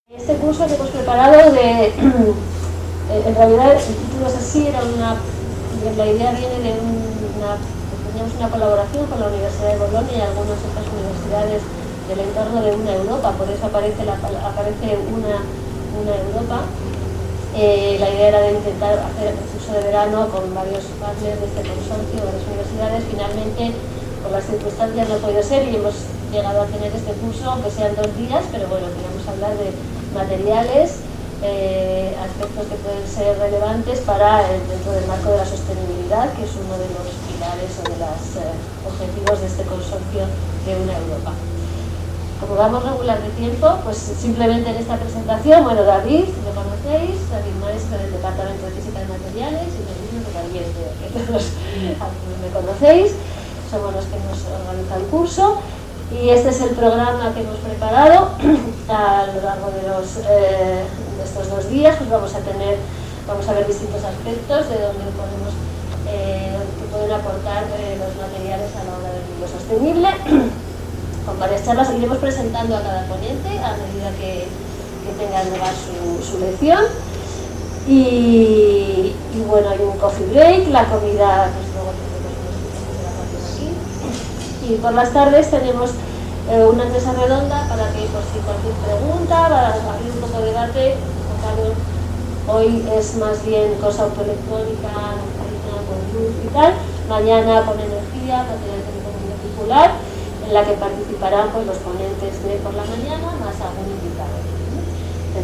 Este curso que hemos preparado en realidad el título es así, la idea viene de teníamos una colaboración con la Universidad de Bolonia y algunas otras universidades del entorno de una Europa, por eso aparece una Europa. La idea era de intentar hacer el curso de verano con varios partners de este consorcio, varias universidades. Finalmente, por las circunstancias no ha podido ser y hemos llegado a tener este curso, aunque sean 2 días, pero bueno, queríamos hablar de materiales, aspectos que pueden ser relevantes dentro del marco de la sostenibilidad, que es uno de los pilares o de los objetivos de este consorcio de una Europa. Como vamos regular de tiempo, pues simplemente en esta presentación, bueno, David, lo conocéis, David maestro del Departamento de Física de Materiales y los niños de ambiente, que todos me conocéis, somos los que nos organiza el curso. Y este es el programa que hemos preparado a lo largo de estos 2 días. Pues vamos a ver distintos aspectos de donde que pueden aportar los materiales a la hora del mundo sostenible. Con varias charlas iremos presentando a cada ponente a medida que tenga lugar su lección. Y bueno, hay un coffee break, la comida, pues luego tenemos aquí. Y por las tardes tenemos una mesa redonda para que, por si cualquier pregunta, para abrir un poco de debate. Hoy es más bien cosa autoelectrónica, con luz y tal. Mañana con energía, material técnico circular, en la que participarán pues, los ponentes de por la mañana más algún invitado. Y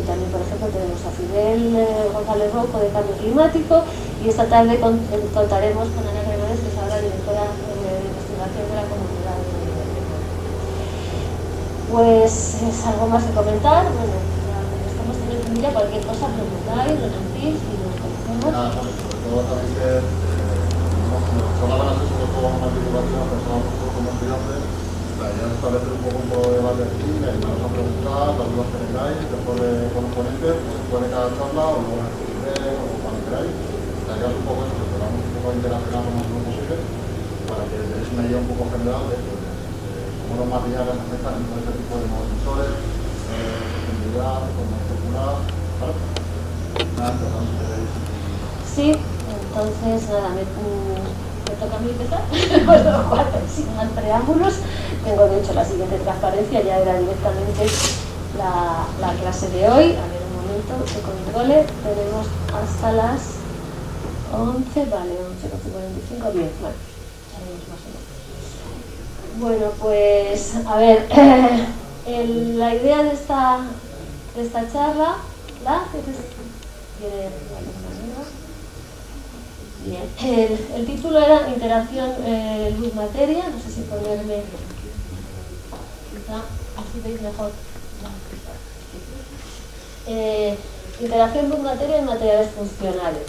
también, por ejemplo, tenemos a Fidel González Rouco de Cambio Climático, y esta tarde contaremos con Ana Gregones, que es ahora directora de investigación de la comunidad de Pues es algo más que comentar. Bueno, estamos teniendo ya cualquier cosa, preguntáis, lo decís y nos conocemos. Sobre todo también que nos van a hacer sobre todo una titulación, pensamos nosotros como estudiantes, la idea es establecer un poco de debate aquí, ayudarnos a preguntar, las dudas que tengáis, después con los ponentes, después de cada charla, o luego en el feedback, o cuando queráis. La idea es un poco eso, que podamos un poco interaccionar lo más posible, para que tenéis una idea un poco general de cómo los materiales afectan en todo este tipo de nuevos sensores, sostenibilidad, economía circular, ¿vale? Nada, empezamos si queréis. Sí, entonces nada, me toca a mí empezar. Pues sin más preámbulos, tengo de hecho la siguiente transparencia, ya era directamente la clase de hoy. A ver, un momento, que controle, tenemos hasta las 11, vale, 11:45, bien, bueno, sabemos más o menos. Bueno, pues a ver, la idea de esta charla, bien, el título era Interacción luz-materia, no sé si ponerme, quizá así veis mejor. Interacción luz-materia en materiales funcionales.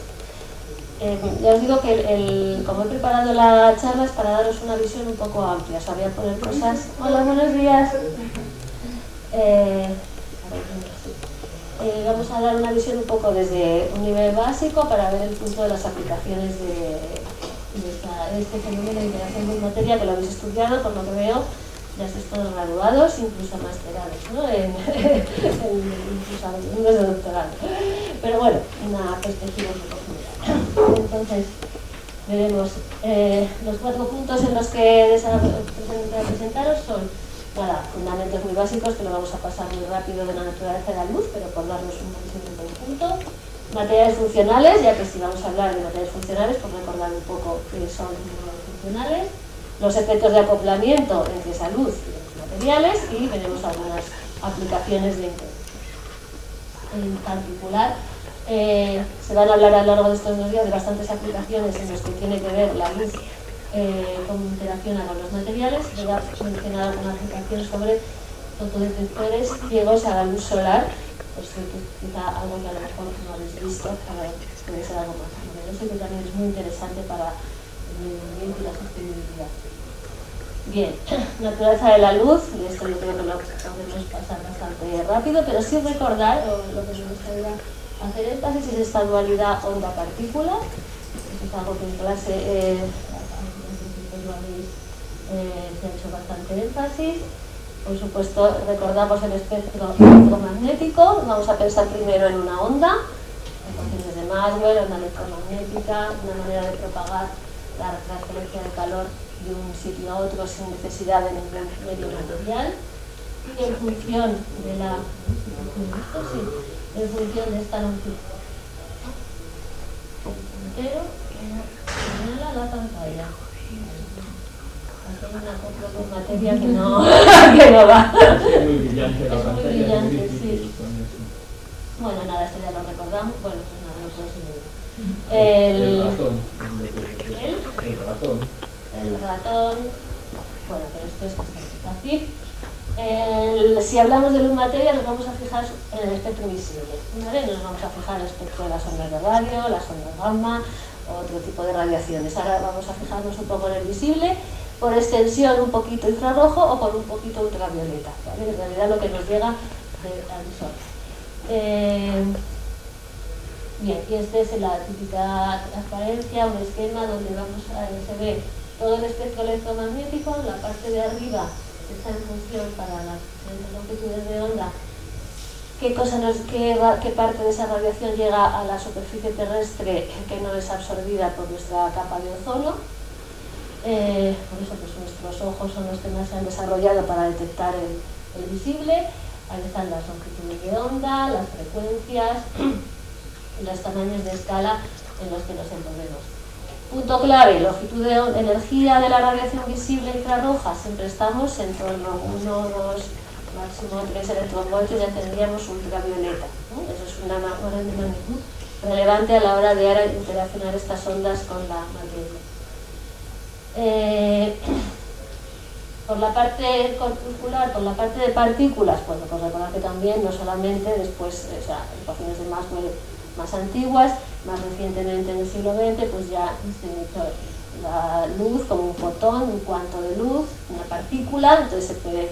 Ya os digo que como he preparado la charla es para daros una visión un poco amplia, os voy a poner cosas. Hola, buenos días. Vamos a dar una visión un poco desde un nivel básico para ver el punto de las aplicaciones de este fenómeno de interacción luz-materia, que lo habéis estudiado, por lo que veo, ya estáis todos graduados, incluso masterados, ¿no? Incluso alumnos de doctorado. Pero bueno, una perspectiva un poco general. Entonces, veremos los 4 puntos en los que presentaros son, nada, fundamentos muy básicos, que lo vamos a pasar muy rápido, de la naturaleza de la luz, pero por darnos un visión de conjunto. Materiales funcionales, ya que si vamos a hablar de materiales funcionales, pues recordar un poco qué son los funcionales. Los efectos de acoplamiento entre esa luz y los materiales, y veremos algunas aplicaciones de interés. En particular, se van a hablar a lo largo de estos 2 días de bastantes aplicaciones en las que tiene que ver la luz cómo interacciona con los materiales. Voy a mencionar algunas aplicaciones sobre fotodetectores ciegos a la luz solar, pues quizá algo que a lo mejor no habéis visto, puede ser algo más novedoso y que también es muy interesante para el medio ambiente y la sostenibilidad. Bien, naturaleza de la luz, y esto yo creo que lo podemos pasar bastante rápido, pero sí recordar, lo que me gustaría hacer énfasis es esta dualidad onda-partícula. Eso es algo que en clase lo habéis hecho bastante énfasis. Por supuesto, recordamos el espectro electromagnético. Vamos a pensar primero en una onda, ecuaciones de Maxwell, onda electromagnética, una manera de propagar la transferencia de calor de un sitio a otro sin necesidad de ningún medio material. Y en función de esta longitud entero, señala la pantalla. Aquí hay una copia de materia que no va. Es muy brillante la Es muy pantalla, brillante, es muy difícil sí. con eso. Bueno, nada, esto ya lo recordamos. Bueno, pues nada, lo próximo. El ratón. El ratón. Bueno, pero esto es bastante fácil. Si hablamos de luz materia, nos vamos a fijar en el espectro visible. ¿Vale? Nos vamos a fijar en el espectro de las ondas de radio, las ondas gamma, otro tipo de radiaciones. Ahora vamos a fijarnos un poco en el visible, por extensión un poquito infrarrojo o por un poquito ultravioleta. ¿Vale? En realidad lo que nos llega al sol. Bien, y esta es la típica transparencia, un esquema donde se ve todo el espectro electromagnético. En la parte de arriba está en función para las diferentes longitudes de onda qué parte de esa radiación llega a la superficie terrestre que no es absorbida por nuestra capa de ozono. Por eso pues, nuestros ojos son los que más se han desarrollado para detectar el visible. Ahí están las longitudes de onda, las frecuencias y los tamaños de escala en los que nos envolvemos. Punto clave, longitud de onda, energía de la radiación visible infrarroja, siempre estamos en torno a 1, 2, máximo 3 electronvoltios, ya tendríamos ultravioleta, ¿no? Eso es una orden de magnitud relevante a la hora de interaccionar estas ondas con la materia. Por la parte corpuscular, por la parte de partículas, pues recordar que también no solamente después, o sea, ecuaciones de Maxwell más antiguas, más recientemente en el siglo XX, pues ya se inició la luz como un fotón, un cuanto de luz, una partícula, entonces se puede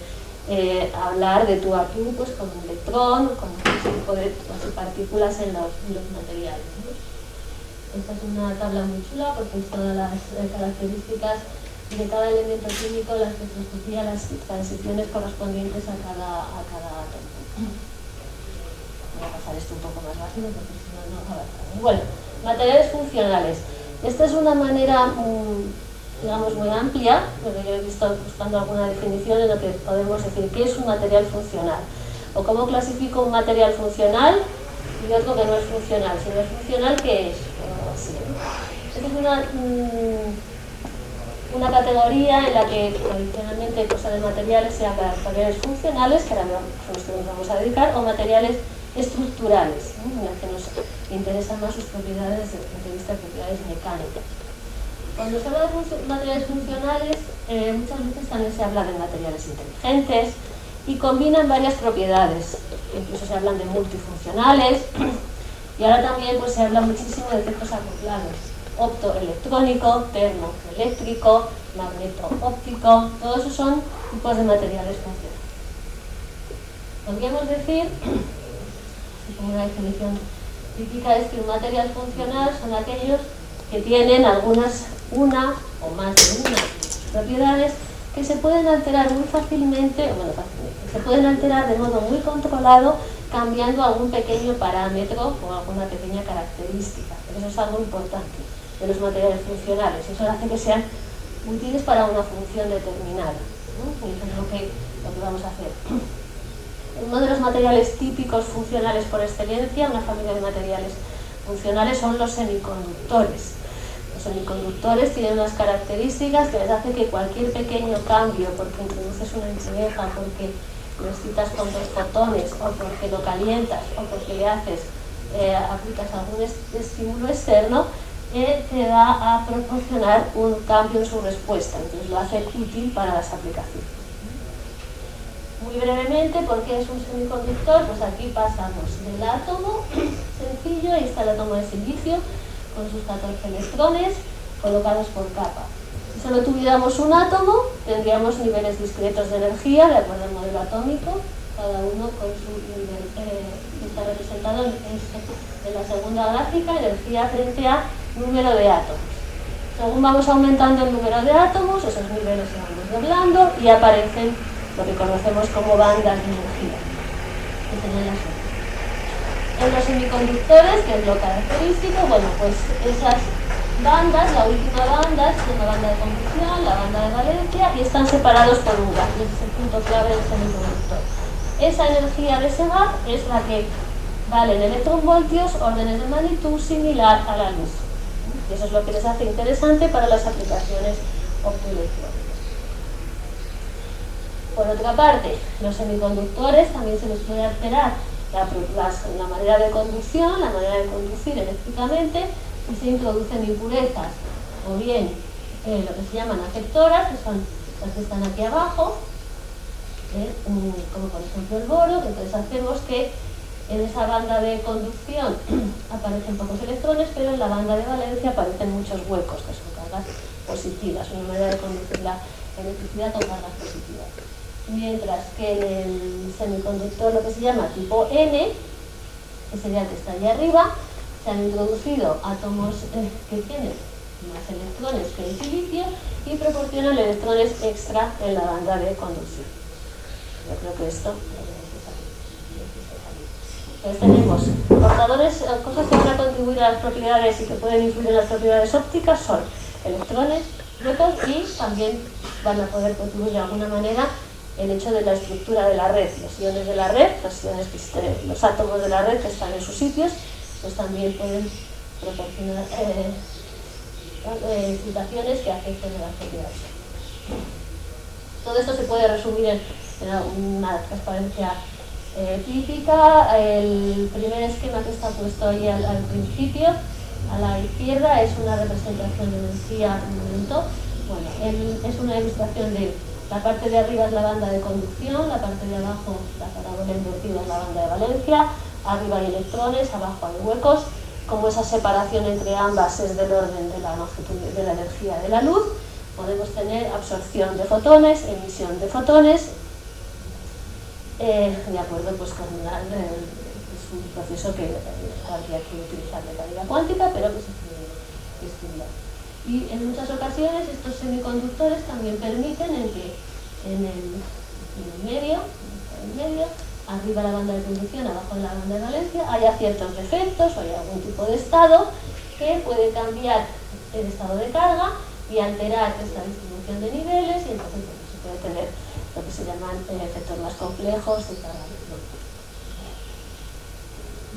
hablar de tú a tú, pues con un electrón, con ese tipo de partículas en los materiales, ¿no? Esta es una tabla muy chula porque es todas las características de cada elemento químico, la espectroscopía, las transiciones correspondientes a cada átomo. Voy a pasar esto un poco más rápido porque si no, no avanzamos. Bueno, materiales funcionales. Esta es una manera, digamos, muy amplia, porque yo he visto buscando alguna definición en lo que podemos decir qué es un material funcional, o cómo clasifico un material funcional y otro que no es funcional. Si no es funcional, ¿qué es? O así, ¿no? Esta es una categoría en la que tradicionalmente cosa de materiales sean materiales funcionales, que ahora nos vamos a dedicar, o materiales estructurales, ¿no? En las que nos interesan más sus propiedades desde el punto de vista de propiedades mecánicas. Cuando se habla de materiales funcionales, muchas veces también se habla de materiales inteligentes y combinan varias propiedades. Incluso se hablan de multifuncionales y ahora también pues, se habla muchísimo de efectos acoplados. Optoelectrónico, termoeléctrico, magneto-óptico, todos esos son tipos de materiales funcionales. Podríamos decir, como una definición típica, es que un material funcional son aquellos que tienen una o más de una propiedades que se pueden alterar muy fácilmente, se pueden alterar de modo muy controlado cambiando algún pequeño parámetro o alguna pequeña característica. Eso es algo importante de los materiales funcionales. Eso hace que sean útiles para una función determinada, ¿no? Y eso es lo que vamos a hacer. Uno de los materiales típicos funcionales por excelencia, una familia de materiales funcionales, son los semiconductores. Los semiconductores tienen unas características que les hace que cualquier pequeño cambio, porque introduces una impureza, porque lo excitas con 2 fotones, o porque lo calientas, o porque le aplicas algún estímulo externo, te va a proporcionar un cambio en su respuesta, entonces lo hace útil para las aplicaciones. Muy brevemente, ¿por qué es un semiconductor? Pues aquí pasamos del átomo sencillo, ahí está el átomo de silicio con sus 14 electrones colocados por capa. Si solo tuviéramos un átomo, tendríamos niveles discretos de energía de acuerdo al modelo atómico, cada uno con su nivel, está representado en la segunda gráfica, energía frente a número de átomos. Según vamos aumentando el número de átomos, esos niveles se van desdoblando y aparecen lo que conocemos como bandas de energía. En los semiconductores, que es lo característico, bueno, pues esas bandas, la última banda es una banda de conducción, la banda de valencia, y están separados por un gap, ese es el punto clave del semiconductor. Esa energía de ese gap es la que vale en electronvoltios, órdenes de magnitud similar a la luz. Y eso es lo que les hace interesante para las aplicaciones optoelectrónicas. Por otra parte, los semiconductores también se les puede alterar la manera de conducción, la manera de conducir eléctricamente, y se introducen impurezas, o bien lo que se llaman afectoras, que son las que están aquí abajo, como por ejemplo el boro, que entonces hacemos que en esa banda de conducción aparecen pocos electrones, pero en la banda de valencia aparecen muchos huecos, que son cargas positivas, una manera de conducir la electricidad con cargas positivas. Mientras que en el semiconductor, lo que se llama tipo N, que sería el que está allí arriba, se han introducido átomos que tienen más electrones que el silicio y proporcionan electrones extra en la banda de conducción. Yo creo que esto entonces tenemos portadores, cosas que van a contribuir a las propiedades y que pueden influir en las propiedades ópticas son electrones, huecos, y también van a poder contribuir de alguna manera el hecho de la estructura de la red, los iones de la red, los átomos de la red que están en sus sitios, pues también pueden proporcionar situaciones que afecten a las propiedades. Todo esto se puede resumir en una transparencia típica. El primer esquema que está puesto ahí al principio, a la izquierda, es una representación de energía en momento. Bueno, es una ilustración de la parte de arriba es la banda de conducción, la parte de abajo, la parábola invertida, es la banda de valencia, arriba hay electrones, abajo hay huecos. Como esa separación entre ambas es del orden de la longitud de la energía de la luz, podemos tener absorción de fotones, emisión de fotones, de acuerdo pues con es un proceso que habría que utilizar mecánica cuántica, pero que se puede estudiar. Y en muchas ocasiones estos semiconductores también permiten que en el medio, arriba la banda de conducción, abajo la banda de valencia, haya ciertos defectos o haya algún tipo de estado que puede cambiar el estado de carga y alterar esta distribución de niveles, y entonces se puede tener lo que se llaman efectos más complejos de carga electrónica.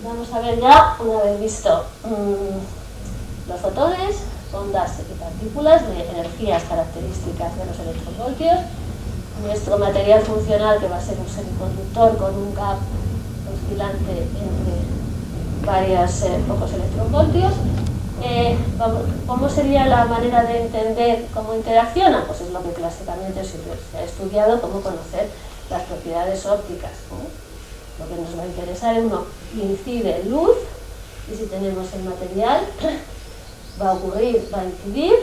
Vamos a ver ya, una vez visto los fotones, ondas y partículas de energías características de los electronvoltios, nuestro material funcional, que va a ser un semiconductor con un gap oscilante entre varios pocos electronvoltios. ¿Cómo sería la manera de entender cómo interacciona? Pues es lo que clásicamente siempre se ha estudiado, cómo conocer las propiedades ópticas, ¿no? Lo que nos va a interesar es uno, incide luz, y si tenemos el material va a ocurrir, va a incidir,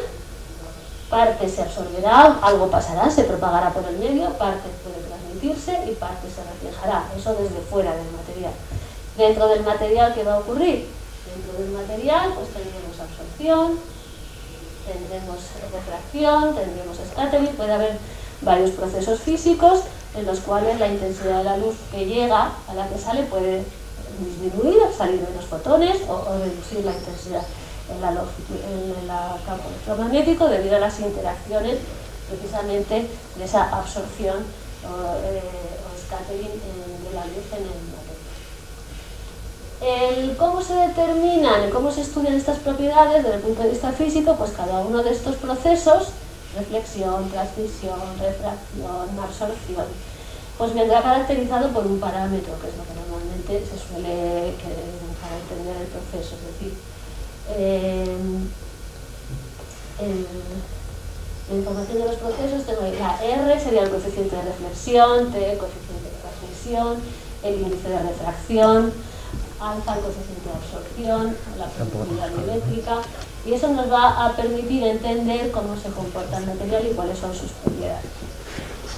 parte se absorberá, algo pasará, se propagará por el medio, parte puede transmitirse y parte se reflejará, eso desde fuera del material. Dentro del material, ¿qué va a ocurrir? Dentro del material pues tendremos absorción, tendremos refracción, tendremos scattering, puede haber varios procesos físicos en los cuales la intensidad de la luz que llega a la que sale puede disminuir, salir menos fotones o reducir la intensidad en el campo electromagnético debido a las interacciones precisamente de esa absorción o scattering de la luz en el material. ¿Cómo se determinan, cómo se estudian estas propiedades desde el punto de vista físico? Pues cada uno de estos procesos, reflexión, transmisión, refracción, absorción, pues vendrá caracterizado por un parámetro, que es lo que normalmente se suele para entender el proceso, es decir, la información de los procesos, tengo ahí la R sería el coeficiente de reflexión, T el coeficiente de transmisión, el índice de refracción, alfa el coeficiente de absorción, la profundidad eléctrica, y eso nos va a permitir entender cómo se comporta el material y cuáles son sus propiedades.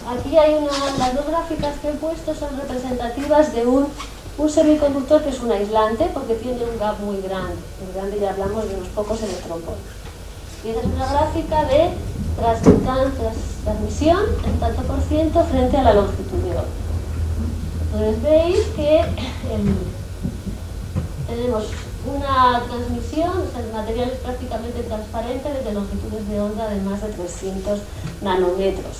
Aquí hay las dos gráficas que he puesto son representativas de un semiconductor que es un aislante porque tiene un gap muy grande, ya hablamos de unos pocos electronvoltios. Y esta es una gráfica de transmisión en tanto por ciento frente a la longitud de onda. Entonces veis que tenemos una transmisión, o sea, el material es prácticamente transparente desde longitudes de onda de más de 300 nanómetros.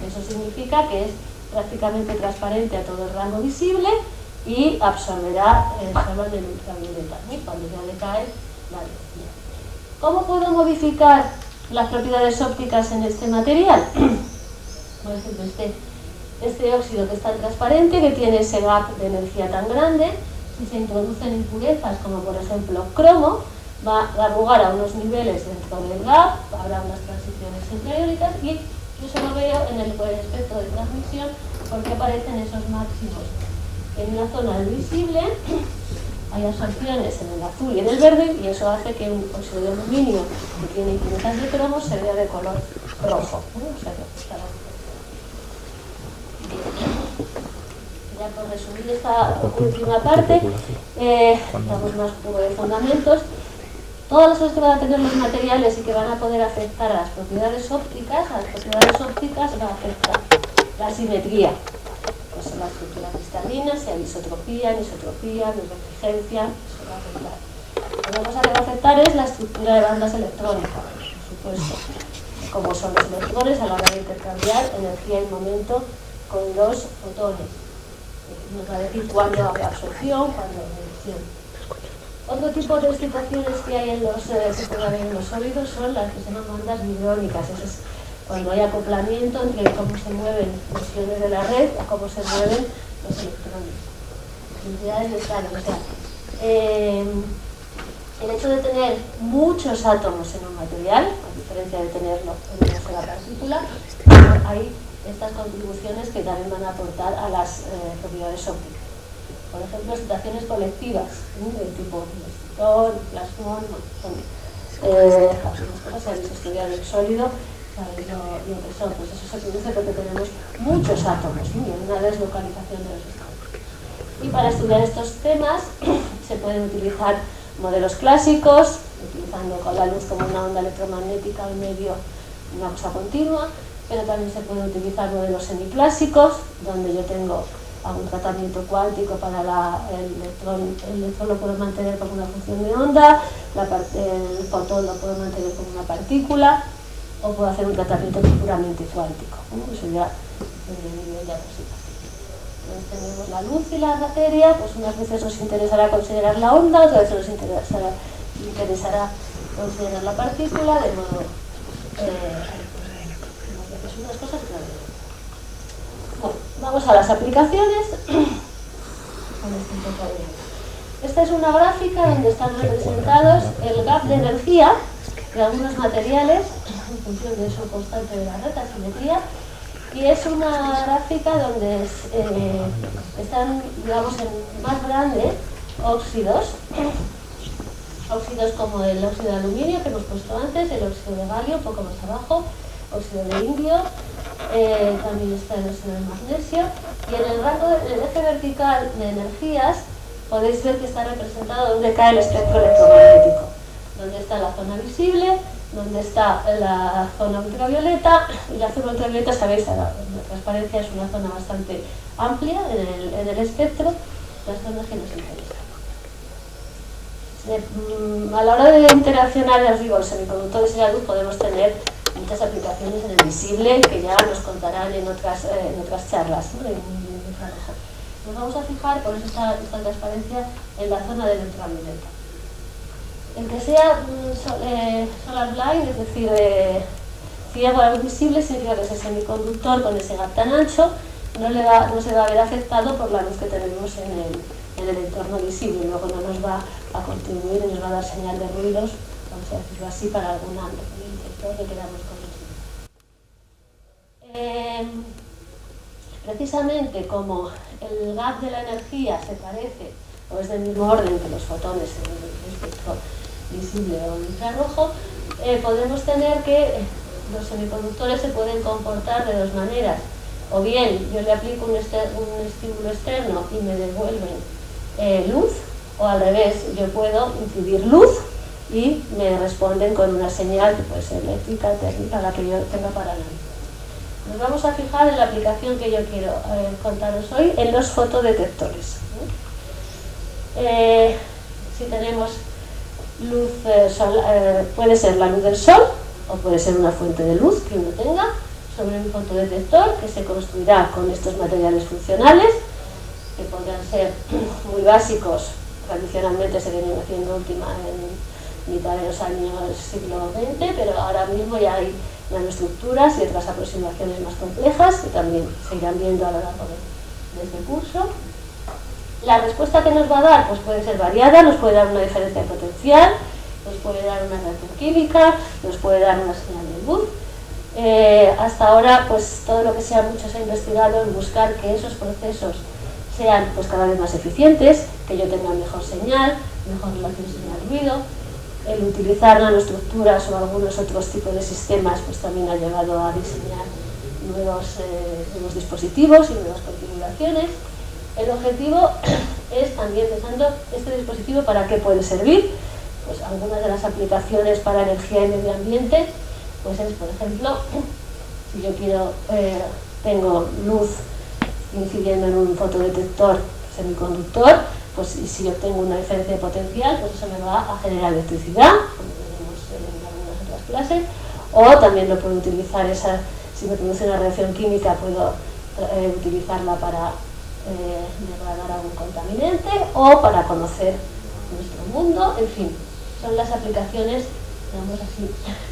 Eso significa que es prácticamente transparente a todo el rango visible y absorberá solo en el ultravioleta, cuando ya decae la luz. ¿Cómo puedo modificar las propiedades ópticas en este material? Por ejemplo, este óxido que es tan transparente, que tiene ese gap de energía tan grande, si se introducen impurezas como por ejemplo cromo, va a dar lugar a unos niveles dentro del gap, habrá unas transiciones ultravioleta y yo solo veo en el espectro de transmisión porque aparecen esos máximos. En la zona visible hay absorciones en el azul y en el verde y eso hace que un óxido de aluminio que tiene impurezas de cromo se vea de color rojo. O sea, ya por resumir esta última parte, damos más un poco de fundamentos. Todas las cosas que van a tener los materiales y que van a poder afectar a las propiedades ópticas, va a afectar la simetría, pues la estructura cristalina, si hay isotropía, anisotropía, divergencia, eso va a afectar. Otra cosa que va a afectar es la estructura de bandas electrónicas, por supuesto, como son los electrones a la hora de intercambiar energía y momento con los fotones. Nos va a decir cuándo habrá absorción, cuándo habrá emisión. Otro tipo de excitaciones que hay en los sólidos son las que se llaman bandas midrónicas. Eso es cuando hay acoplamiento entre cómo se mueven los iones de la red o cómo se mueven los electrones. Cantidades de estados. O sea, el hecho de tener muchos átomos en un material, a diferencia de tenerlo en una sola partícula, hay estas contribuciones que también van a aportar a las propiedades ópticas. Por ejemplo, excitaciones colectivas, del tipo mesitón, plasmón, algunas cosas se han estudiado el sólido, sabéis lo que son, pues eso se produce porque tenemos muchos átomos y una deslocalización de los estados. Y para estudiar estos temas se pueden utilizar modelos clásicos, utilizando con la luz como una onda electromagnética en medio, una cosa continua, pero también se pueden utilizar modelos semiclásicos, donde yo tengo algún tratamiento cuántico para el electrón lo puedo mantener como una función de onda, el fotón lo puedo mantener como una partícula, o puedo hacer un tratamiento puramente cuántico. Eso ya depende del nivel de aproximación. Entonces tenemos la luz y la materia, pues unas veces nos interesará considerar la onda, otras veces nos interesará considerar la partícula, de modo unas cosas claras. Bueno, vamos a las aplicaciones. Esta es una gráfica donde están representados el gap de energía de algunos materiales en función de su constante de la red, asimetría, y es una gráfica donde están, digamos, en más grande óxidos como el óxido de aluminio que hemos puesto antes, el óxido de galio un poco más abajo, óxido de indio, también está el óxido de magnesio, y en el rango del eje vertical de energías podéis ver que está representado donde cae el espectro electromagnético, donde está la zona visible, donde está la zona ultravioleta, y la zona ultravioleta, sabéis, la transparencia es una zona bastante amplia en el espectro, las zonas que nos interesan. A la hora de interaccionar, ya os digo, los semiconductores y la luz podemos tener muchas aplicaciones en el visible que ya nos contarán en otras charlas, ¿no? Nos vamos a fijar, por eso esta transparencia, en la zona del ultravioleta. El que sea solar blind, es decir, ciego a la luz visible, significa que ese semiconductor con ese gap tan ancho no se va a ver afectado por la luz que tenemos en el entorno visible, luego no nos va a contribuir y nos va a dar señal de ruidos, vamos a decirlo así, para algún detector que queramos corregir. Precisamente como el gap de la energía se parece o es del mismo orden que los fotones en el espectro visible o infrarrojo, podemos tener que los semiconductores se pueden comportar de dos maneras. O bien yo le aplico un estímulo externo y me devuelven luz, o al revés, yo puedo incidir luz y me responden con una señal que puede ser eléctrica, técnica, la que yo tenga para analizar. Nos vamos a fijar en la aplicación que yo quiero contaros hoy, en los fotodetectores. Si tenemos luz puede ser la luz del sol o puede ser una fuente de luz que uno tenga sobre un fotodetector que se construirá con estos materiales funcionales, que podrán ser muy básicos. Tradicionalmente se vienen haciendo última en mitad de los años siglo XX, pero ahora mismo ya hay nanoestructuras y otras aproximaciones más complejas que también se irán viendo a lo largo de este curso. La respuesta que nos va a dar pues puede ser variada, nos puede dar una diferencia potencial, nos puede dar una reacción química, nos puede dar una señal de luz. Hasta ahora pues todo lo que mucho se ha investigado en buscar que esos procesos sean pues cada vez más eficientes, que yo tenga mejor señal, mejor relación señal-ruido. El utilizar nanoestructuras o algunos otros tipos de sistemas pues también ha llevado a diseñar nuevos dispositivos y nuevas configuraciones. El objetivo es también pensando este dispositivo para qué puede servir. Pues algunas de las aplicaciones para energía y medio ambiente pues es, por ejemplo, si yo tengo luz incidiendo en un fotodetector semiconductor, pues si yo tengo una diferencia de potencial, pues eso me va a generar electricidad, como veremos en algunas otras clases, o también lo puedo utilizar, si me produce una reacción química, puedo utilizarla para degradar algún contaminante o para conocer nuestro mundo. En fin, son las aplicaciones, digamos así,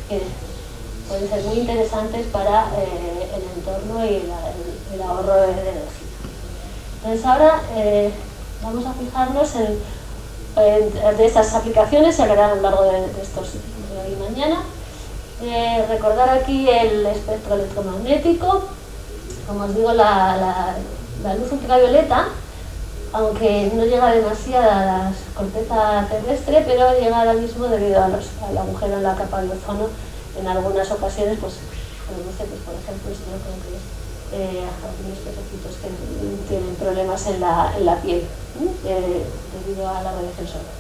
que pueden ser muy interesantes para el entorno y el ahorro de energía. Entonces ahora vamos a fijarnos de estas aplicaciones, se verán a lo largo de estos de hoy y mañana. Recordar aquí el espectro electromagnético. Como os digo, la luz ultravioleta, aunque no llega demasiado a la corteza terrestre, pero llega ahora mismo debido al agujero en la capa de ozono. En algunas ocasiones pues produce, pues, por ejemplo, esto yo creo que es algunos pececitos que tienen problemas en la piel debido a la radiación solar.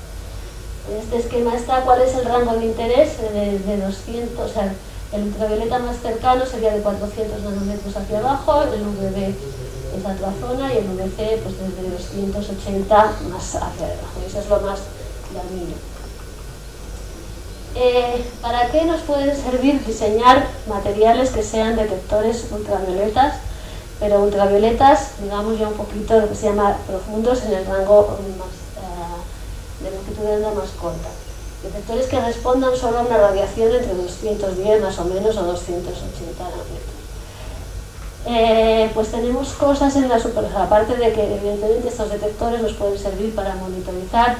En este esquema está cuál es el rango de interés de 200, o sea, el ultravioleta más cercano sería de 400 nanómetros hacia abajo, el UVB es la otra zona y el UVC pues desde 280 más hacia abajo, eso es lo más dañino. ¿Para qué nos puede servir diseñar materiales que sean detectores ultravioletas, pero ultravioletas, digamos ya un poquito lo que se llama profundos en el rango de longitud de onda más corta? Detectores que respondan solo a una radiación entre 210 más o menos o 280 nanómetros. Pues tenemos cosas en la superficie, aparte de que evidentemente estos detectores nos pueden servir para monitorizar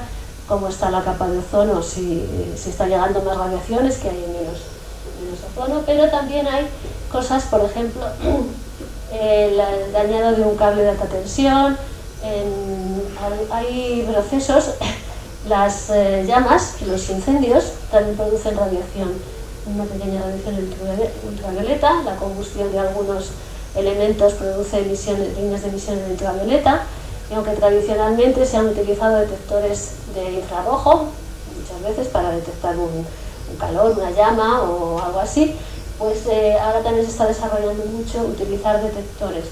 cómo está la capa de ozono, si está llegando más radiaciones, que hay menos ozono, pero también hay cosas, por ejemplo, el dañado de un cable de alta tensión, hay procesos, las llamas, los incendios también producen radiación, una pequeña radiación ultravioleta, la combustión de algunos elementos produce líneas de emisión de ultravioleta. Y aunque tradicionalmente se han utilizado detectores de infrarrojo, muchas veces para detectar un calor, una llama o algo así, pues ahora también se está desarrollando mucho utilizar detectores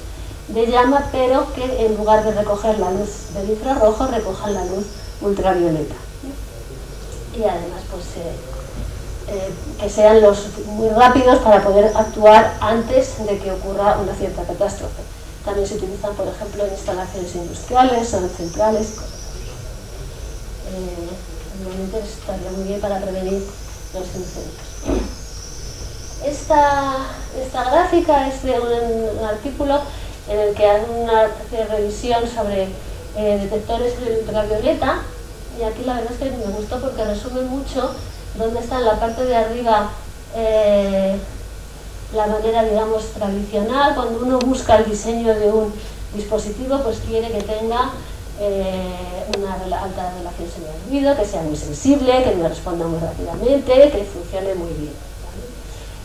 de llama, pero que en lugar de recoger la luz del infrarrojo, recojan la luz ultravioleta. Y además, pues que sean muy rápidos para poder actuar antes de que ocurra una cierta catástrofe. También se utilizan, por ejemplo, en instalaciones industriales o en centrales, cosas así. Realmente estaría muy bien para prevenir los incendios. Esta gráfica es de un artículo en el que hacen una revisión sobre detectores de ultravioleta, y aquí la verdad es que me gustó porque resume mucho dónde está en la parte de arriba la manera, digamos, tradicional. Cuando uno busca el diseño de un dispositivo, pues quiere que tenga una alta relación señal-ruido, que sea muy sensible, que me responda muy rápidamente, que funcione muy bien,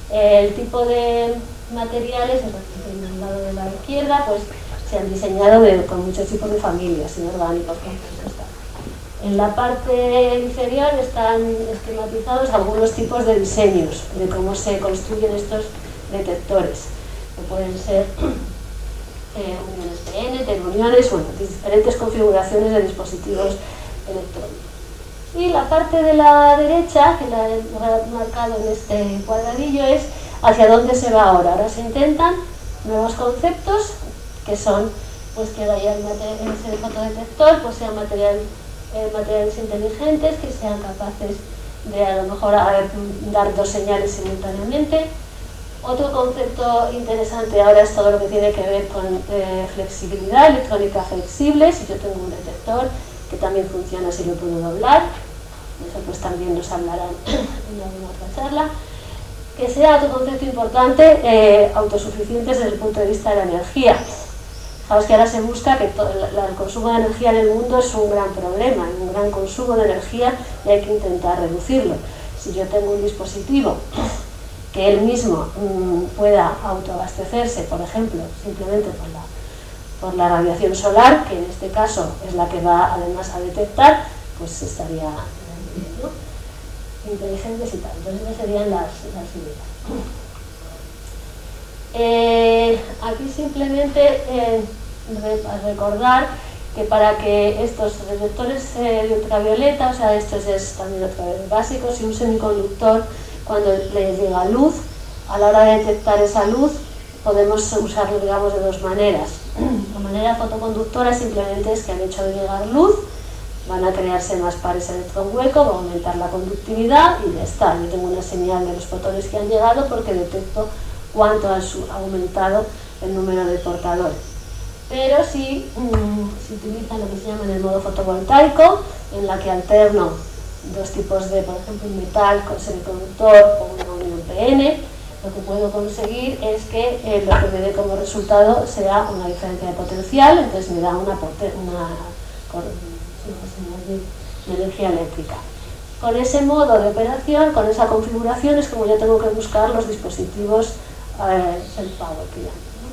¿vale? El tipo de materiales, en el lado de la izquierda, pues se han diseñado con muchos tipos de familias inorgánicos, En la parte inferior están esquematizados algunos tipos de diseños de cómo se construyen estos detectores, que pueden ser uniones PN, teruniones, bueno, diferentes configuraciones de dispositivos electrónicos. Y la parte de la derecha, que la he marcado en este cuadradillo, es hacia dónde se va ahora. Ahora se intentan nuevos conceptos, que son pues que vaya ese fotodetector pues sean materiales inteligentes, que sean capaces de a lo mejor dar dos señales simultáneamente. Otro concepto interesante ahora es todo lo que tiene que ver con flexibilidad, electrónica flexible. Si yo tengo un detector que también funciona si lo puedo doblar, eso pues también nos hablarán en alguna otra charla. Que sea otro concepto importante, autosuficientes desde el punto de vista de la energía. Fijaos que ahora se busca que el consumo de energía en el mundo es un gran problema, un gran consumo de energía y hay que intentar reducirlo. Si yo tengo un dispositivo que él mismo pueda autoabastecerse, por ejemplo, simplemente por la radiación solar, que en este caso es la que va además a detectar, pues estaría bien, ¿no? Inteligentes y tal. Entonces esas serían las ideas. Aquí simplemente recordar que para que estos detectores de ultravioleta, o sea, estos es también ultravioleta básicos, y un semiconductor, cuando le llega luz, a la hora de detectar esa luz, podemos usarlo, digamos, de dos maneras. La manera fotoconductora simplemente es que al hecho de llegar luz, van a crearse más pares electrón-hueco, va a aumentar la conductividad y ya está. Yo tengo una señal de los fotones que han llegado porque detecto cuánto ha aumentado el número de portadores. Pero si se utiliza lo que se llama en el modo fotovoltaico, en la que alterno dos tipos de, por ejemplo, un metal con semiconductor o una unión PN, lo que puedo conseguir es que lo que me dé como resultado sea una diferencia de potencial, entonces me da una de energía eléctrica. Con ese modo de operación, con esa configuración, es como yo tengo que buscar los dispositivos self-power, que llaman, ¿no?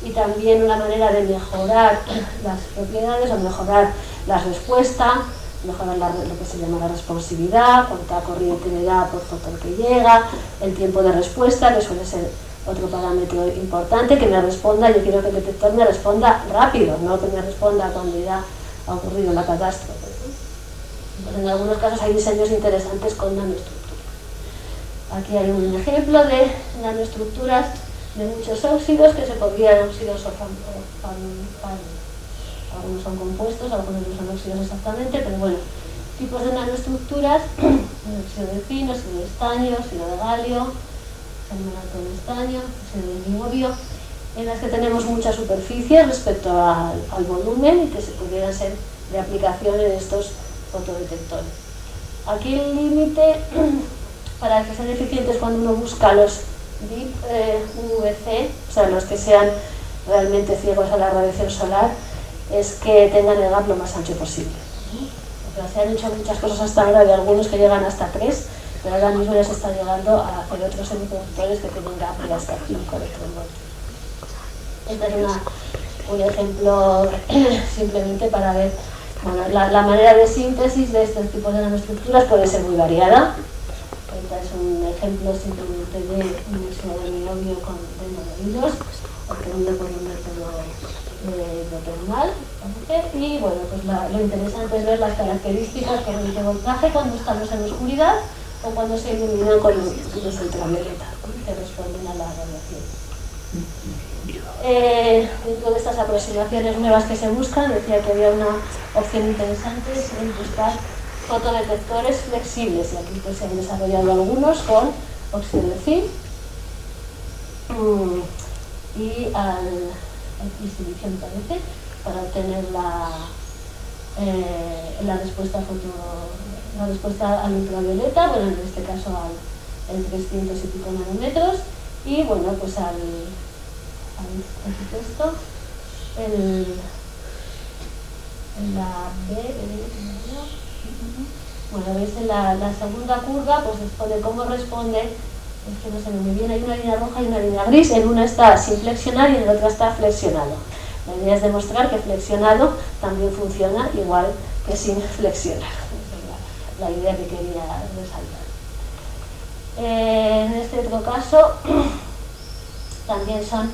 Y también una manera de mejorar las propiedades o mejorar la respuesta, mejorar lo que se llama la responsividad, cuánta corriente me da por fotón que llega, el tiempo de respuesta, que suele ser otro parámetro importante, que me responda. Yo quiero que el detector me responda rápido, no que me responda cuando ya ha ocurrido la catástrofe. Pues en algunos casos hay diseños interesantes con nanoestructuras. Aquí hay un ejemplo de nanoestructuras de muchos óxidos, que se podrían óxidos o algunos son compuestos, algunos no son óxidos exactamente, pero bueno, tipos de nanoestructuras, óxido de zinc, óxido de estaño, óxido de galio, carbonato de estaño, óxido de niobio, en las que tenemos mucha superficie respecto al volumen y que se pudieran ser de aplicación en estos fotodetectores. Aquí el límite para que sean eficientes cuando uno busca los DIP UVC, o sea, los que sean realmente ciegos a la radiación solar, es que tengan el gap lo más ancho posible. Porque se han hecho muchas cosas hasta ahora, de algunos que llegan hasta 3, pero ahora mismo ya se está llegando a hacer otros semiconductores que tienen gap de hasta 5 electronvoltios. Este es un ejemplo simplemente para ver, bueno, la manera de síntesis de estos tipos de nanoestructuras puede ser muy variada. Este es un ejemplo simplemente de un óxido de niobio con dendrohilos, obtenido por un método hidrotermal. Y bueno, pues lo interesante es ver las características que emite voltaje cuando estamos en oscuridad o cuando se iluminan con luz ultravioleta, que responden a la radiación. Dentro de estas aproximaciones nuevas que se buscan, decía que había una opción interesante en buscar fotodetectores flexibles, y aquí pues se han desarrollado algunos con óxido de zinc y silicio, parece, para obtener la respuesta al ultravioleta, bueno, en este caso al 300 y pico nanómetros, y bueno, pues la B, bueno, veis en la segunda curva, pues les pone cómo responde, es que no se me viene, hay una línea roja y una línea gris, en una está sin flexionar y en la otra está flexionado. La idea es demostrar que flexionado también funciona igual que sin flexionar. La idea que quería resaltar. En este otro caso también son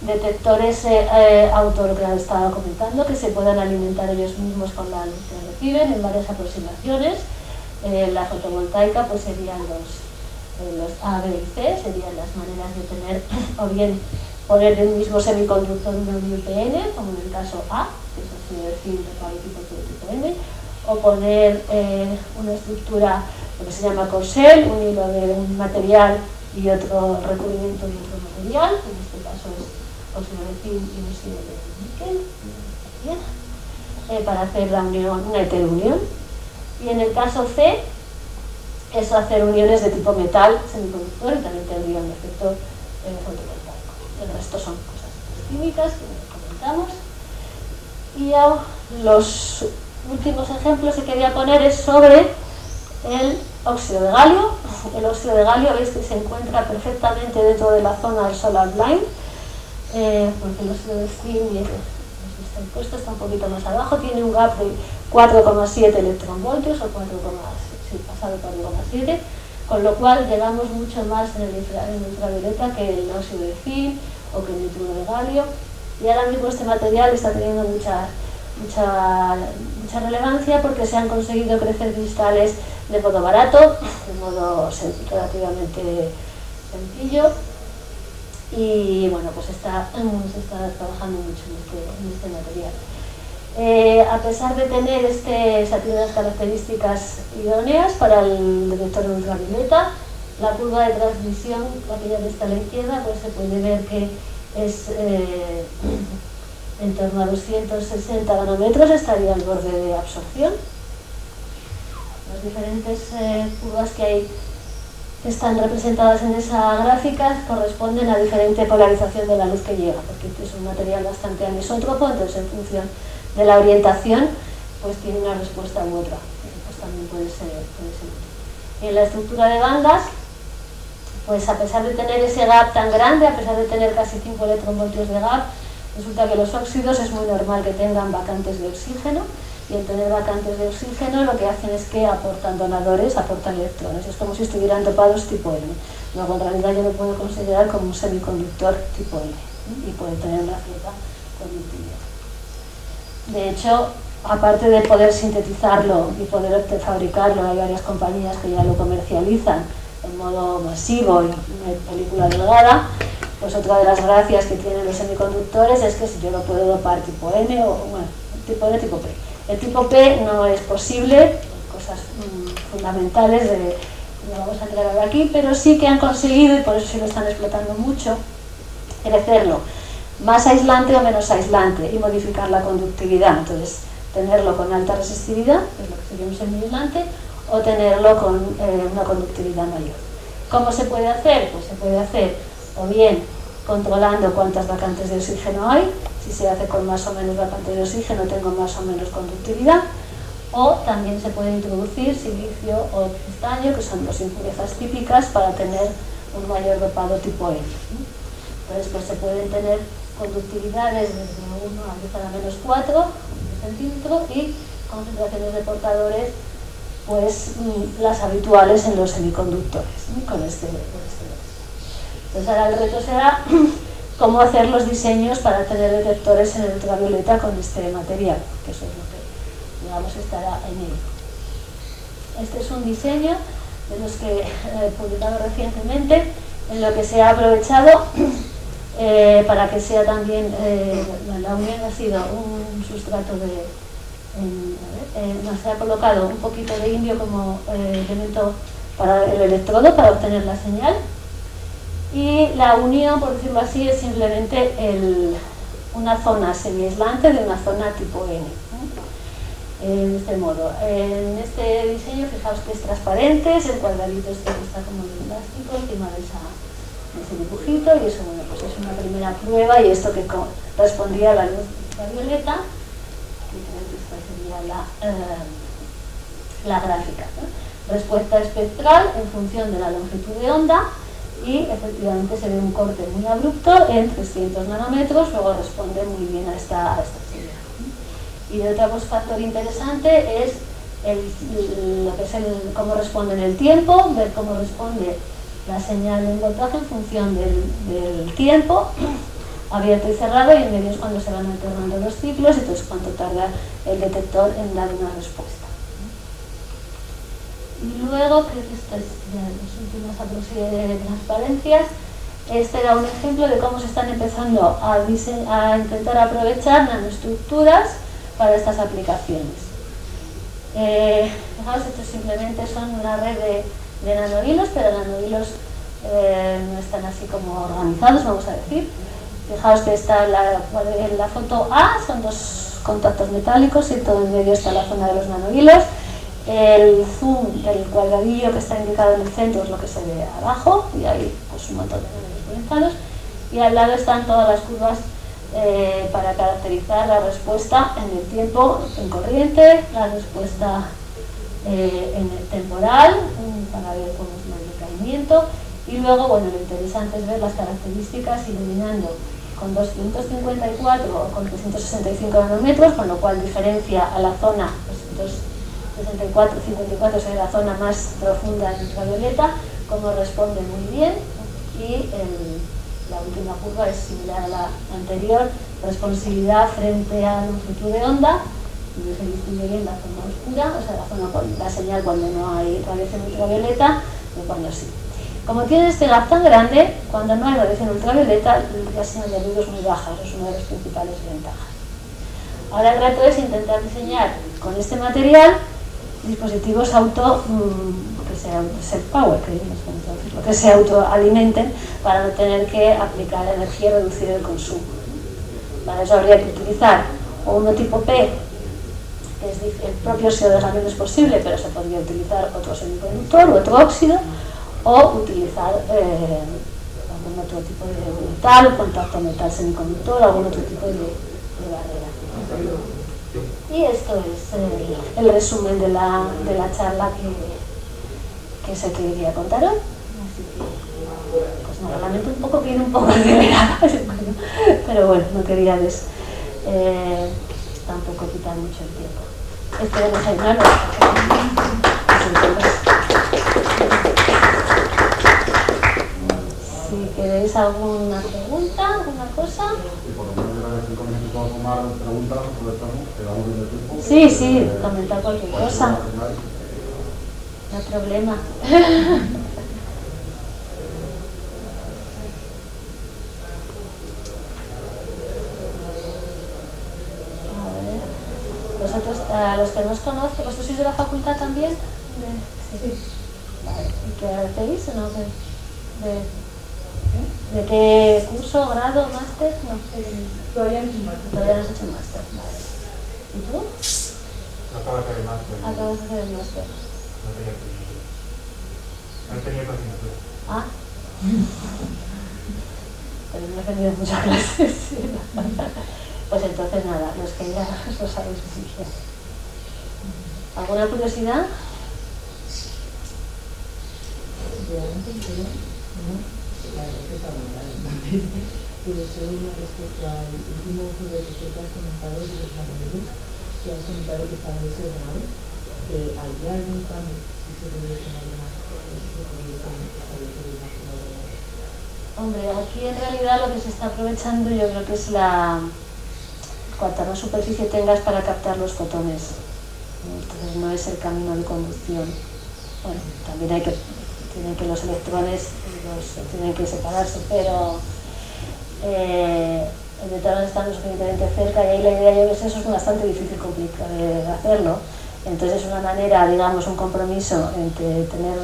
detectores lo que estaba comentando, que se puedan alimentar ellos mismos con la luz que reciben en varias aproximaciones. La fotovoltaica pues serían los A, B y C, serían las maneras de tener o bien poner el mismo semiconductor de un IPN, como en el caso A, que es así decir de tipo N, o poner una estructura, lo que se llama corcel, un hilo de un material y otro recubrimiento de otro material, en este caso es óxido de zinc y óxido de níquel, para hacer la unión, una heterunión. Y en el caso C es hacer uniones de tipo metal semiconductor y también tendría un efecto fotovoltaico. El resto son cosas químicas que comentamos. Y los últimos ejemplos que quería poner es sobre el óxido de galio. El óxido de galio veis que se encuentra perfectamente dentro de la zona del solar blind, porque el óxido de zinc puesto está un poquito más abajo, tiene un gap de 4,7 electronvoltios o 4,7, pasado 4,7, con lo cual llegamos mucho más en el ultravioleta que el óxido de zinc o que el nituro de galio, y ahora mismo este material está teniendo mucha relevancia porque se han conseguido crecer cristales de modo barato, de modo relativamente sencillo. Y bueno, pues se está trabajando mucho en este material. A pesar de tener unas características idóneas para el detector de ultravioleta, la curva de transmisión, aquella que está a la izquierda, pues se puede ver que es en torno a 260 nanómetros estaría el borde de absorción. Las diferentes curvas que hay que están representadas en esa gráfica corresponden a diferente polarización de la luz que llega, porque es un material bastante anisótropo, entonces en función de la orientación pues tiene una respuesta u otra, pues también puede ser útil. Y en la estructura de bandas, pues a pesar de tener ese gap tan grande, a pesar de tener casi 5 electronvoltios de gap, resulta que los óxidos es muy normal que tengan vacantes de oxígeno, y al tener vacantes de oxígeno lo que hacen es que aportan donadores, aportan electrones. Es como si estuvieran dopados tipo N. Luego en realidad yo lo puedo considerar como un semiconductor tipo N, y puede tener una cierta conductividad. De hecho, aparte de poder sintetizarlo y poder fabricarlo, hay varias compañías que ya lo comercializan en modo masivo y en película delgada. Pues otra de las gracias que tienen los semiconductores es que si yo lo puedo dopar tipo N o bueno, tipo N, tipo P. El tipo P no es posible, cosas fundamentales no vamos a entrar ahora aquí, pero sí que han conseguido, y por eso sí lo están explotando mucho, crecerlo más aislante o menos aislante y modificar la conductividad. Entonces, tenerlo con alta resistividad, que es lo que sería un semiaislante, o tenerlo con una conductividad mayor. ¿Cómo se puede hacer? Pues se puede hacer o bien controlando cuántas vacantes de oxígeno hay. Si se hace con más o menos vacantes de oxígeno, tengo más o menos conductividad. O también se puede introducir silicio o estaño, que son dos impurezas típicas, para tener un mayor dopado tipo N. Entonces, pues se pueden tener conductividades desde 1 a 10 a la menos 4 centímetros y concentraciones de portadores, pues las habituales en los semiconductores, con este. Entonces ahora el reto será cómo hacer los diseños para tener detectores en el ultravioleta con este material, que eso es lo que, digamos, estará en ello. Este es un diseño de los que he publicado recientemente, en lo que se ha aprovechado para que sea también, la unión ha sido un sustrato se ha colocado un poquito de indio como elemento para el electrodo, para obtener la señal. Y la unión, por decirlo así, es simplemente una zona semiaislante de una zona tipo N, de este modo. En este diseño, fijaos que es transparente, es el cuadradito este que está como de elástico encima de ese dibujito, y eso, bueno, pues es una primera prueba, y esto que respondía a la luz ultravioleta, y creo que esta sería la gráfica, ¿no? Respuesta espectral en función de la longitud de onda, y efectivamente se ve un corte muy abrupto en 300 nanómetros, luego responde muy bien a esta señal. Y otro factor interesante es cómo responde en el tiempo, ver cómo responde la señal de un voltaje en función del tiempo abierto y cerrado, y en medio es cuando se van alternando los ciclos, y entonces cuánto tarda el detector en dar una respuesta. Y luego, creo que esto es de las últimas aproximaciones de transparencias, este era un ejemplo de cómo se están empezando a intentar aprovechar nanoestructuras para estas aplicaciones. Fijaos, estos simplemente son una red de nanohilos, pero nanohilos no están así como organizados, vamos a decir. Fijaos que está en la foto A, son dos contactos metálicos y todo en medio está la zona de los nanohilos. El zoom del cuadradillo que está indicado en el centro es lo que se ve abajo, y hay pues un montón de nanohilos conectados. Y al lado están todas las curvas para caracterizar la respuesta en el tiempo en corriente, la respuesta en el temporal, para ver cómo es el decaimiento. Y luego, bueno, lo interesante es ver las características iluminando con 254 o con 365 nanómetros, con lo cual diferencia a la zona 264, 54 sería la zona más profunda en ultravioleta, cómo responde muy bien, y la última curva es similar a la anterior, responsividad frente a longitud de onda, y se distingue bien la zona oscura, o sea, la zona con la señal cuando no hay radiación ultravioleta, y cuando sí. Como tiene este gap tan grande, cuando no hay radiación ultravioleta, la señal de ruido es muy baja, eso es una de las principales ventajas. Ahora el reto es intentar diseñar con este material dispositivos self-power, que se autoalimenten para no tener que aplicar energía y reducir el consumo. Para eso habría que utilizar o uno tipo P, que es el propio óxido de galio no es posible, pero se podría utilizar otro semiconductor u otro óxido, o utilizar algún otro tipo de metal, contacto metal semiconductor, algún otro tipo de barrera. Y esto es el resumen de la charla que se quería contar hoy. Así que, pues nada, lamento un poco que viene un poco acelerada, pero bueno, no quería tampoco quitar mucho el tiempo. Esperemos ayudarnos. Si queréis alguna pregunta, alguna cosa. Y por lo menos era 5 minutos o más preguntas, aprovechamos, quedamos bien de tiempo. Sí, comentar cualquier cosa. No hay problema. Vosotros, a los que no os conozco, ¿vosotros sois de la facultad también? Sí. Vale. ¿Y qué hacéis? ¿No? ¿De qué curso, grado, máster? No. Todavía no he hecho máster. Todavía no has hecho máster. Vale. ¿Y tú? Acabas de hacer el máster. Acabas de hacer el máster. No tenía asignatura. Ah. Pero no he tenido muchas clases. Pues entonces nada, los que ya lo sabéis muy bien. ¿Alguna curiosidad? Realmente no, la verdad que está muy mal. Pero solo respecto al último proyecto que has comentado de los nanohilos, que has comentado que estaba desordenado, ¿habría algún cambio si se pudiese tener más? Hombre, aquí en realidad lo que se está aprovechando yo creo que es cuanta más superficie tengas para captar los fotones. Entonces no es el camino de conducción. Bueno, también tienen que los electrones tienen que separarse, pero el neutrón está lo suficientemente cerca, y ahí la idea yo que eso es bastante difícil de hacerlo. Entonces es una manera, digamos, un compromiso entre tener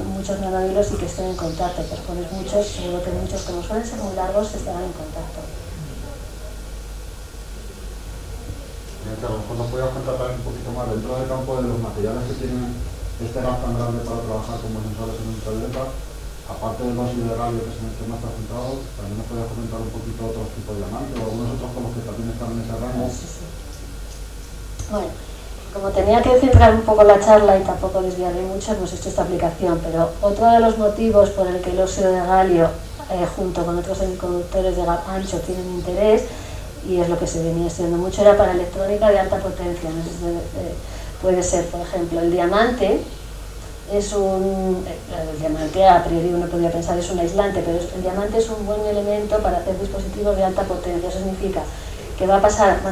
muchos nanohilos y que estén en contacto. Pues pones muchos, seguro que muchos, como suelen ser muy largos, estarán en contacto. A lo mejor nos podías contar también un poquito más dentro del campo de los materiales que tienen este gas tan grande para trabajar como sensores en ultravioleta, aparte del óxido de galio que es en el que más está centrado, también nos podías comentar un poquito otros tipos de diamantes o algunos otros con los que también están en ese rango. Sí. Bueno, como tenía que centrar un poco la charla y tampoco desviarme mucho, hemos hecho esta aplicación, pero otro de los motivos por el que el óxido de galio junto con otros semiconductores de gap ancho tienen interés y es lo que se venía estudiando mucho, era para electrónica de alta potencia. No sé si puede ser, por ejemplo, el diamante es el diamante a priori uno podría pensar es un aislante, pero el diamante es un buen elemento para hacer dispositivos de alta potencia. Eso significa que van a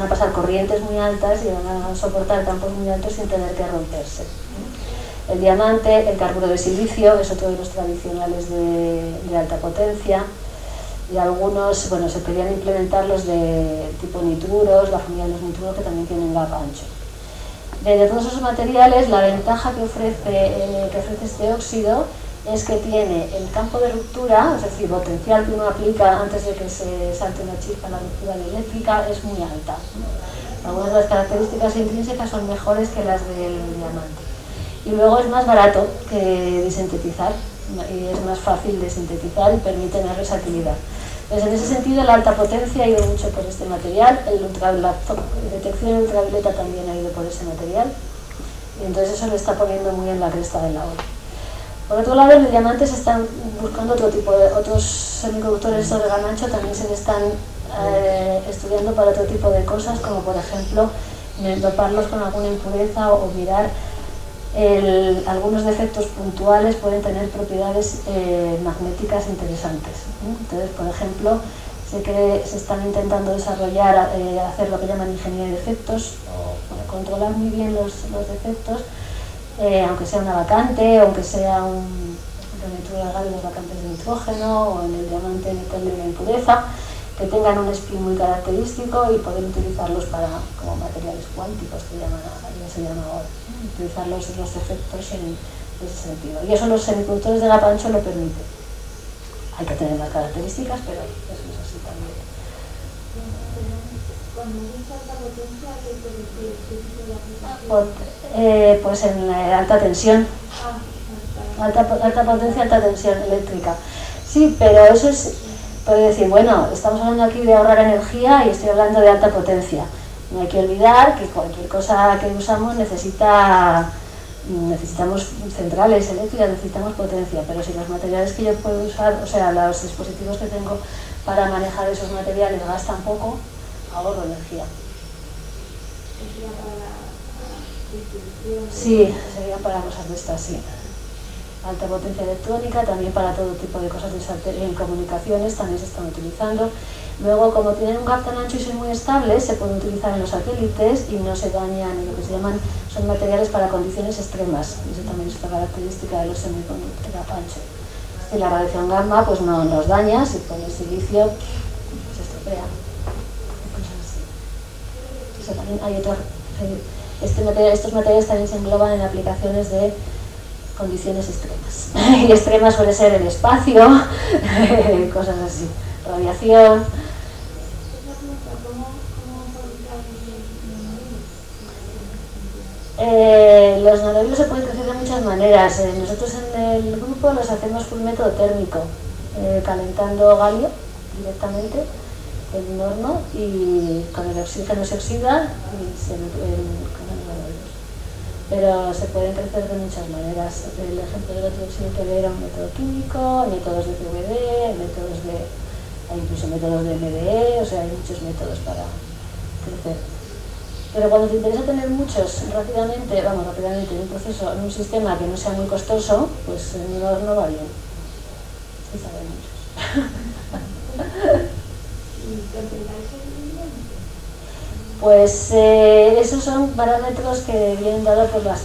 pasar corrientes muy altas y van a soportar campos muy altos sin tener que romperse. El diamante, el carburo de silicio, es otro de los tradicionales de alta potencia, y algunos, bueno, se podrían implementar los de tipo nitruros, la familia de los nitruros, que también tienen gap ancho. De todos esos materiales, la ventaja que ofrece este óxido es que tiene el campo de ruptura, es decir, potencial que uno aplica antes de que se salte una chispa en la ruptura eléctrica, es muy alta. Algunas de las características intrínsecas son mejores que las del diamante. Y luego es más barato que sintetizar, y es más fácil de sintetizar y permite más versatilidad. Entonces, en ese sentido, la alta potencia ha ido mucho por este material, la detección ultravioleta también ha ido por ese material, y entonces eso le está poniendo muy en la cresta de la ola. Por otro lado, en el diamante se están buscando otros semiconductores de gran ancho, también se le están estudiando para otro tipo de cosas, como por ejemplo doparlos con alguna impureza o mirar algunos defectos puntuales pueden tener propiedades magnéticas interesantes. Entonces, por ejemplo, se están intentando desarrollar, hacer lo que llaman ingeniería de defectos, para controlar muy bien los defectos, aunque sea una vacante, aunque sea un nitrógeno de los vacantes de nitrógeno, o en el diamante níquel de una impureza, que tengan un spin muy característico y poder utilizarlos como materiales cuánticos, que se llama ahora, utilizar los efectos en ese sentido. Y eso los semiconductores de gap ancho lo permiten. Hay que tener las características, pero eso es así también. Cuando dice alta potencia, ¿qué quiere decir? Pues en alta tensión. Alta potencia, alta tensión eléctrica. Sí, pero eso es... Puede decir, bueno, estamos hablando aquí de ahorrar energía y estoy hablando de alta potencia. No hay que olvidar que cualquier cosa que usamos necesitamos centrales eléctricas, necesitamos potencia, pero si los materiales que yo puedo usar, o sea, los dispositivos que tengo para manejar esos materiales gastan poco, ahorro energía. ¿Sería para la distribución? Sí, sería para cosas de estas, sí. Alta potencia electrónica, también para todo tipo de cosas en comunicaciones, también se están utilizando. Luego, como tienen un gap tan ancho y son muy estables, se pueden utilizar en los satélites y no se dañan, lo que se llaman, son materiales para condiciones extremas. Y eso también es otra característica de los semiconductores de gap ancho. Y la radiación gamma pues no nos daña, si pones silicio se estropea. Eso también hay estos materiales también se engloban en aplicaciones de condiciones extremas. Y extremas suele ser el espacio, cosas así, radiación. Los nanohilos se pueden crecer de muchas maneras. Nosotros en el grupo los hacemos por método térmico, calentando galio directamente en un horno y con el oxígeno se oxida y se pero se pueden crecer de muchas maneras. El ejemplo del otro que era un método químico, métodos de CVD, hay incluso métodos de MDE, o sea, hay muchos métodos para crecer. Pero cuando te interesa tener muchos rápidamente en un proceso, en un sistema que no sea muy costoso, pues en un horno va bien. Sí, saben muchos. Pues esos son parámetros que vienen dados por las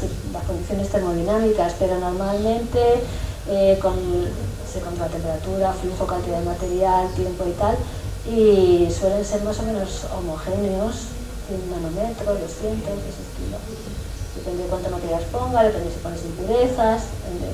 condiciones termodinámicas, pero normalmente se controla temperatura, flujo, cantidad de material, tiempo y tal, y suelen ser más o menos homogéneos, 100 nanómetros, 200, ese estilo. Depende de cuánto material ponga, depende si pones impurezas, depende.